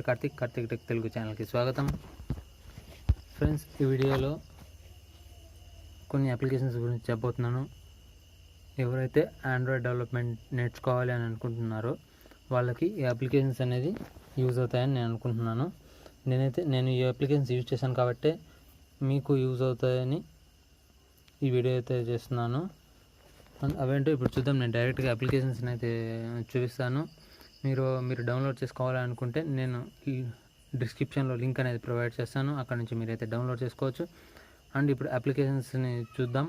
Karthik tech Telugu ఛానల్కి స్వాగతం. Friends, ఈ వీడియోలో కొన్ని అప్లికేషన్స్ గురించి చెప్పబోతున్నాను. ఎవరైతే ఆండ్రాయిడ్ డెవలప్మెంట్ నేర్చుకోవాలి అని అనుకుంటున్నారో వాళ్ళకి ఈ అప్లికేషన్స్ అనేది యూజ్ అవుతాయని నేను అనుకుంటున్నాను. నేను ఈ అప్లికేషన్స్ యూజ్ చేశాను కాబట్టి మీకు యూజ్ అవుతాయని ఈ వీడియో అయితే చేస్తున్నాను. అవేంటో ఇప్పుడు చూద్దాం. నేను డైరెక్ట్గా అప్లికేషన్స్ని అయితే చూపిస్తాను. మీరు డౌన్లోడ్ చేసుకోవాలనుకుంటే నేను ఈ డిస్క్రిప్షన్లో లింక్ అనేది ప్రొవైడ్ చేస్తాను. అక్కడ నుంచి మీరైతే డౌన్లోడ్ చేసుకోవచ్చు. అండ్ ఇప్పుడు అప్లికేషన్స్ని చూద్దాం.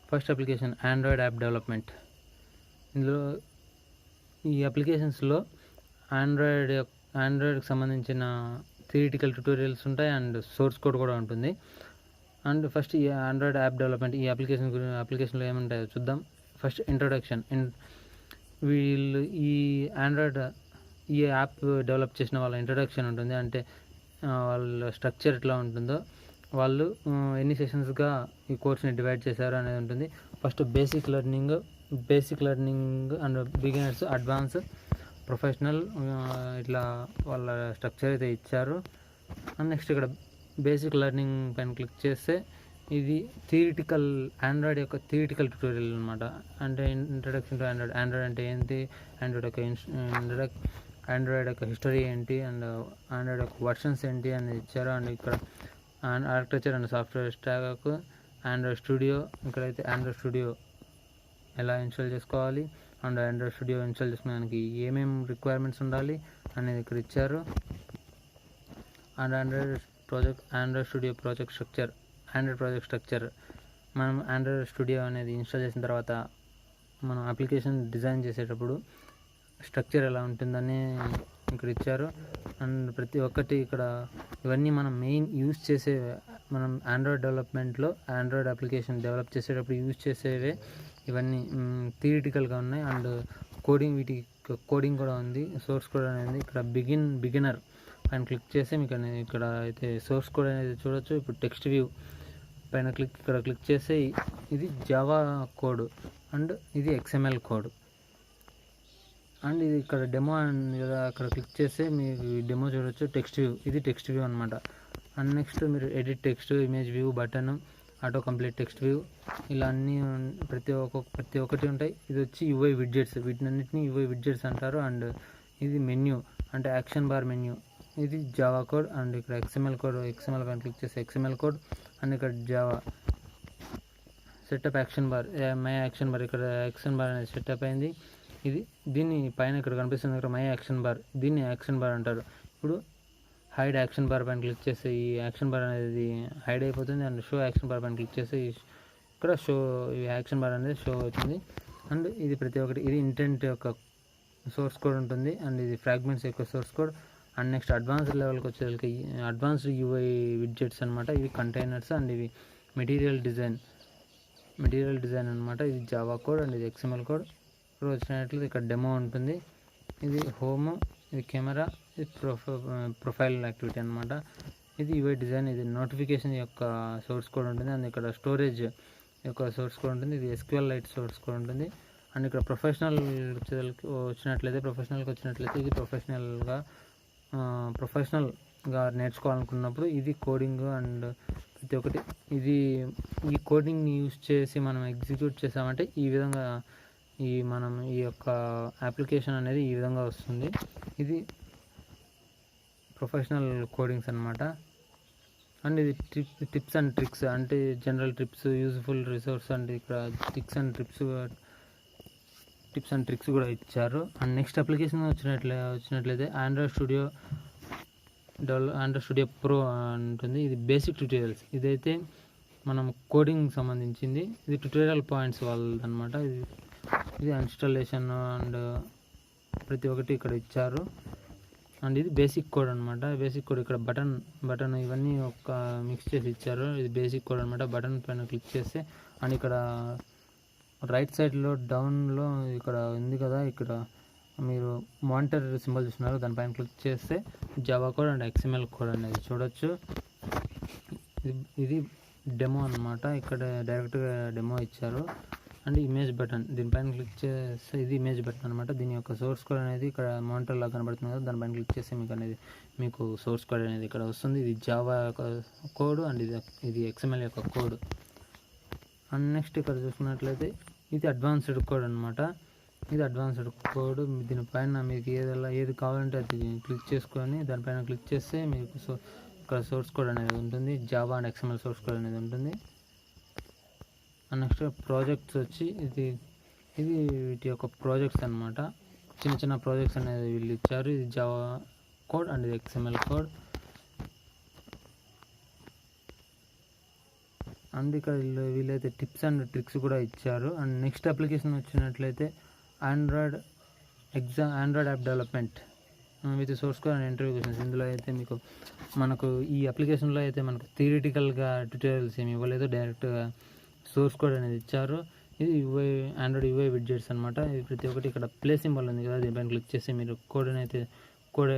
First application Android app development. ఇందులో ఈ అప్లికేషన్స్లో ఆండ్రాయిడ్కి సంబంధించిన థియరిటికల్ ట్యూటోరియల్స్ ఉంటాయి అండ్ సోర్స్ కోడ్ కూడా ఉంటుంది. అండ్ ఫస్ట్ ఈ ఆండ్రాయిడ్ యాప్ డెవలప్మెంట్ ఈ అప్లికేషన్లో ఏముంటాయో చూద్దాం. First introduction. వీళ్ళు ఈ యాప్ డెవలప్ చేసిన వాళ్ళ ఇంట్రొడక్షన్ ఉంటుంది. అంటే వాళ్ళ స్ట్రక్చర్ ఎట్లా ఉంటుందో, వాళ్ళు ఎన్ని సెషన్స్గా ఈ కోర్స్ని డివైడ్ చేశారు అనేది ఉంటుంది. First basic learning and beginners, advance, professional, ఇట్లా వాళ్ళ స్ట్రక్చర్ అయితే ఇచ్చారు. అండ్ నెక్స్ట్ ఇక్కడ బేసిక్ లెర్నింగ్ పైన క్లిక్ చేస్తే ఇది ఆండ్రాయిడ్ యొక్క థియరిటికల్ ట్యూటోరియల్ అనమాట. అంటే ఇంట్రడక్షన్ టు ఆండ్రాయిడ్ అంటే ఏంటి, ఆండ్రాయిడ్ యొక్క హిస్టరీ ఏంటి, అండ్ ఆండ్రాయిడ్ యొక్క వర్షన్స్ ఏంటి అనేది ఇచ్చారు. అండ్ ఇక్కడ architecture and software stock, Android studio, ఇక్కడైతే ఆండ్రాయిడ్ స్టూడియో ఎలా ఇన్స్టాల్ చేసుకోవాలి అండ్ ఆండ్రాయిడ్ స్టూడియో ఇన్స్టాల్ చేసుకోవడానికి ఏమేమి రిక్వైర్మెంట్స్ ఉండాలి అనేది ఇక్కడ ఇచ్చారు. And Android studio project structure. మనం ఆండ్రాయిడ్ స్టూడియో అనేది ఇన్స్టాల్ చేసిన తర్వాత మనం అప్లికేషన్ డిజైన్ చేసేటప్పుడు స్ట్రక్చర్ ఎలా ఉంటుందని ఇక్కడ ఇచ్చారు. అండ్ ప్రతి ఒక్కటి ఇక్కడ ఇవన్నీ మనం మెయిన్ యూజ్ చేసే, మనం ఆండ్రాయిడ్ డెవలప్మెంట్లో ఆండ్రాయిడ్ అప్లికేషన్ డెవలప్ చేసేటప్పుడు యూజ్ చేసేవే ఇవన్నీ థియరిటికల్గా ఉన్నాయి. అండ్ కోడింగ్ కూడా ఉంది, సోర్స్ కోడ్ అనేది. ఇక్కడ బిగినర్ పైన క్లిక్ చేస్తే మీకు అనేది ఇక్కడ అయితే సోర్స్ కోడ్ అనేది చూడొచ్చు. ఇప్పుడు టెక్స్ట్ వ్యూ పైన క్లిక్ చేస్తే ఇది జావా కోడ్ అండ్ ఇది XML కోడ్. అండ్ ఇది ఇక్కడ డెమో కదా, అక్కడ క్లిక్ చేస్తే మీకు డెమో చూడొచ్చు. ఇది టెక్స్ట్ వ్యూ అనమాట. అండ్ నెక్స్ట్ మీరు edit text, image view, button, auto complete text view, ఇలా అన్నీ ప్రతి ఒక్కటి ఉంటాయి. ఇది వచ్చి UI విడ్జెట్స్, వీటినన్నింటినీ UI విడ్జెట్స్ అంటారు. అండ్ ఇది మెన్యూ అంటే యాక్షన్ బార్ మెన్యూ, ఇది జావా కోడ్. అండ్ ఇక్కడ XML పైన క్లిక్ చేస్తే XML కోడ్. అండ్ ఇక్కడ Java setup action bar, my action bar, ఇక్కడ యాక్షన్ బార్ అనేది సెటప్ అయింది. దీన్ని పైన ఇక్కడ కనిపిస్తుంది ఇక్కడ మై యాక్షన్ బార్, దీన్ని యాక్షన్ బార్ అంటారు. ఇప్పుడు హైడ్ యాక్షన్ బార్ పైన క్లిక్ చేస్తే ఈ యాక్షన్ బార్ అనేది హైడ్ అయిపోతుంది. అండ్ షో యాక్షన్ బార్ పైన క్లిక్ చేస్తే ఇక్కడ ఈ యాక్షన్ బార్ అనేది షో అవుతుంది. అండ్ ఇది ప్రతి ఒక్కటి, ఇది ఇంటెంట్ యొక్క సోర్స్ కోడ్ ఉంటుంది. అండ్ ఇది ఫ్రాగ్మెంట్స్ యొక్క source code. And next advanced లెవెల్కి వచ్చేసరికి అడ్వాన్స్డ్ UI విడ్జెట్స్ అనమాట. ఇవి కంటైనర్స్ అండ్ ఇవి మెటీరియల్ డిజైన్ అనమాట. ఇది జావా కోడ్ అండ్ ఇది XML కోడ్. ఇప్పుడు వచ్చినట్లయితే ఇక్కడ డెమో ఉంటుంది. ఇది హోమ్, ఇది కెమెరా, ఇది ప్రొఫైల్ యాక్టివిటీ అనమాట. ఇది UI డిజైన్, ఇది నోటిఫికేషన్ యొక్క సోర్స్ కోడ్ ఉంటుంది. అండ్ ఇక్కడ స్టోరేజ్ యొక్క సోర్స్ కోడ్ ఉంటుంది. ఇది SQLite సోర్స్ కోడ్ ఉంటుంది. అండ్ ఇక్కడ ప్రొఫెషనల్కి వచ్చినట్లయితే ఇది ప్రొఫెషనల్గా నేర్చుకోవాలనుకున్నప్పుడు ఇది కోడింగ్ అండ్ ప్రతి ఒక్కటి ఈ కోడింగ్ని యూజ్ చేసి మనం ఎగ్జిక్యూట్ చేసామంటే ఈ విధంగా మనం ఈ యొక్క అప్లికేషన్ అనేది ఈ విధంగా వస్తుంది. ఇది ప్రొఫెషనల్ కోడింగ్స్ అనమాట. అండ్ ఇది టిప్స్ అండ్ ట్రిక్స్, అంటే general tips, useful resource, and ఇక్కడ టిప్స్ అండ్ ట్రిక్స్ కూడా ఇచ్చారు. అండ్ నెక్స్ట్ అప్లికేషన్ వచ్చినట్లయితే ఆండ్రాయిడ్ స్టూడియో ప్రో ఉంటుంది. ఇది బేసిక్ ట్యూటోరియల్స్. ఇదైతే మనం కోడింగ్ సంబంధించింది. ఇది ట్యూటోరియల్ పాయింట్స్ వాళ్ళది అనమాట. ఇది ఇన్స్టాలేషన్ అండ్ ప్రతి ఒక్కటి ఇక్కడ ఇచ్చారు. అండ్ ఇది బేసిక్ కోడ్ అనమాట. బేసిక్ కోడ్ ఇక్కడ బటన్ ఇవన్నీ ఒక మిక్స్ చేసి ఇచ్చారు. ఇది బేసిక్ కోడ్ అనమాట. బటన్ పైన క్లిక్ చేస్తే, అండ్ ఇక్కడ రైట్ సైడ్లో డౌన్లో ఇక్కడ ఉంది కదా, ఇక్కడ మీరు మానిటర్ సింబల్ చూస్తున్నారు, దానిపైన క్లిక్ చేస్తే Java code and XML code అనేది చూడొచ్చు. ఇది డెమో అనమాట. ఇక్కడ డైరెక్ట్గా డెమో ఇచ్చారు. అండ్ ఇమేజ్ బటన్, దీనిపైన క్లిక్ చేస్తే ఇది ఇమేజ్ బటన్ అనమాట. దీని యొక్క సోర్స్ కోడ్ అనేది ఇక్కడ మానిటర్ లాగా కనబడుతుంది కదా, దానిపైన క్లిక్ చేస్తే మీకు సోర్స్ కోడ్ అనేది ఇక్కడ వస్తుంది. ఇది జావా యొక్క కోడ్ అండ్ ఇది XML యొక్క కోడ్. అండ్ నెక్స్ట్ ఇక్కడ చూసుకున్నట్లయితే ఇది అడ్వాన్స్డ్ కోడ్ అనమాట. ఇది అడ్వాన్స్డ్ కోడ్. దీనిపైన మీకు ఏది కావాలంటే అది క్లిక్ చేసుకొని దానిపైన క్లిక్ చేస్తే మీకు ఇక్కడ సోర్స్ కోడ్ అనేది ఉంటుంది. Java and XML source code అనేది ఉంటుంది. అండ్ నెక్స్ట్ ప్రాజెక్ట్స్ వచ్చి ఇది వీటి యొక్క ప్రాజెక్ట్స్ అనమాట. చిన్న ప్రాజెక్ట్స్ అనేది వీళ్ళు ఇచ్చారు. ఇది జావా కోడ్ అండ్ ఇది XML కోడ్. అండ్ ఇక్కడ వీళ్ళైతే టిప్స్ అండ్ ట్రిక్స్ కూడా ఇచ్చారు. అండ్ నెక్స్ట్ అప్లికేషన్ వచ్చినట్లయితే Android app development with source code and interview questions. ఇందులో అయితే మనకు ఈ అప్లికేషన్లో అయితే మనకు థియరిటికల్గా ట్యూటోరియల్స్ ఏమి ఇవ్వలేదు, డైరెక్ట్గా సోర్స్ కోడ్ అనేది ఇచ్చారు. ఇది ఆండ్రాయిడ్ యూఐ విడ్జెట్స్ అనమాట. ఇది ప్రతి ఒక్కటి ఇక్కడ ప్లే సింబల్ ఉంది కదా, దీనిపైన క్లిక్ చేసి మీరు కోడ్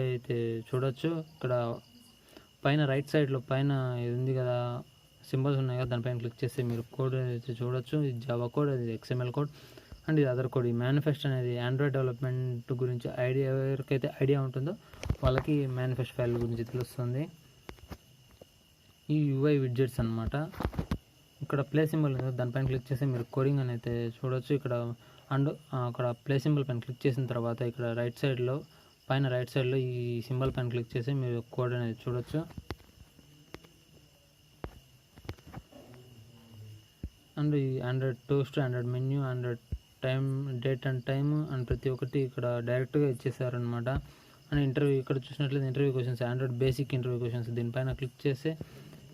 అయితే చూడొచ్చు. ఇక్కడ పైన రైట్ సైడ్లో పైన ఇది ఉంది కదా, సింబల్స్ ఉన్నాయి కదా, దానిపైన క్లిక్ చేస్తే మీరు కోడ్ అయితే చూడొచ్చు. ఇది జావా కోడ్, అది XML కోడ్ అండ్ ఇది అదర్ కోడ్. ఈ మేనిఫెస్ట్ అనేది ఆండ్రాయిడ్ డెవలప్మెంట్ గురించి ఎవరికైతే ఐడియా ఉంటుందో వాళ్ళకి మేనిఫెస్ట్ ఫైల్ గురించి తెలుస్తుంది. ఈ యూఐ విడ్జెట్స్ అనమాట. ఇక్కడ ప్లే సింబల్ ఉంది, దానిపైన క్లిక్ చేసి మీరు కోడింగ్ అని అయితే చూడొచ్చు. అక్కడ ప్లే సింబల్ పైన క్లిక్ చేసిన తర్వాత ఇక్కడ రైట్ సైడ్లో ఈ సింబల్ పైన క్లిక్ చేసి మీరు కోడ్ అనేది చూడొచ్చు. అండ్ ఈ Android toast, Android menu, Android date and time and ప్రతి ఒక్కటి ఇక్కడ డైరెక్ట్గా ఇచ్చేసారనమాట. అండ్ ఇక్కడ చూసినట్లయితే interview questions, Android basic interview questions. దీనిపైన క్లిక్ చేస్తే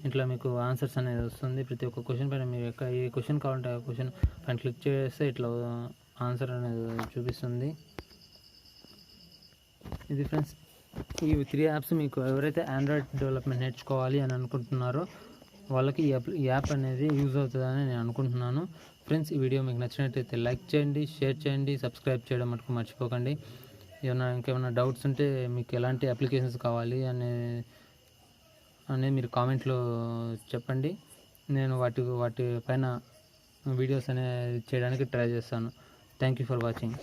ఇట్లా మీకు ఆన్సర్స్ అనేది వస్తుంది. ప్రతి ఒక్క క్వశ్చన్ పైన మీరు ఏ క్వశ్చన్ కావాలంటే ఆ క్వశ్చన్ పైన క్లిక్ చేస్తే ఇట్లా ఆన్సర్ అనేది చూపిస్తుంది. ఇది ఫ్రెండ్స్, ఈ 3 యాప్స్ మీకు ఎవరైతే ఆండ్రాయిడ్ డెవలప్మెంట్ నేర్చుకోవాలి అని అనుకుంటున్నారో వాళ్ళకి ఈ యాప్ అనేది యూజ్ అవుతుందని నేను అనుకుంటున్నాను. ఫ్రెండ్స్, ఈ వీడియో మీకు నచ్చినట్టయితే లైక్ చేయండి, షేర్ చేయండి, సబ్స్క్రైబ్ చేయడం మటుకు మర్చిపోకండి. ఇంకేమైనా డౌట్స్ ఉంటే మీకు ఎలాంటి అప్లికేషన్స్ కావాలి అనేది మీరు కామెంట్లో చెప్పండి. నేను వాటి పైన వీడియోస్ అనేది చేయడానికి ట్రై చేస్తాను. Thank you for watching.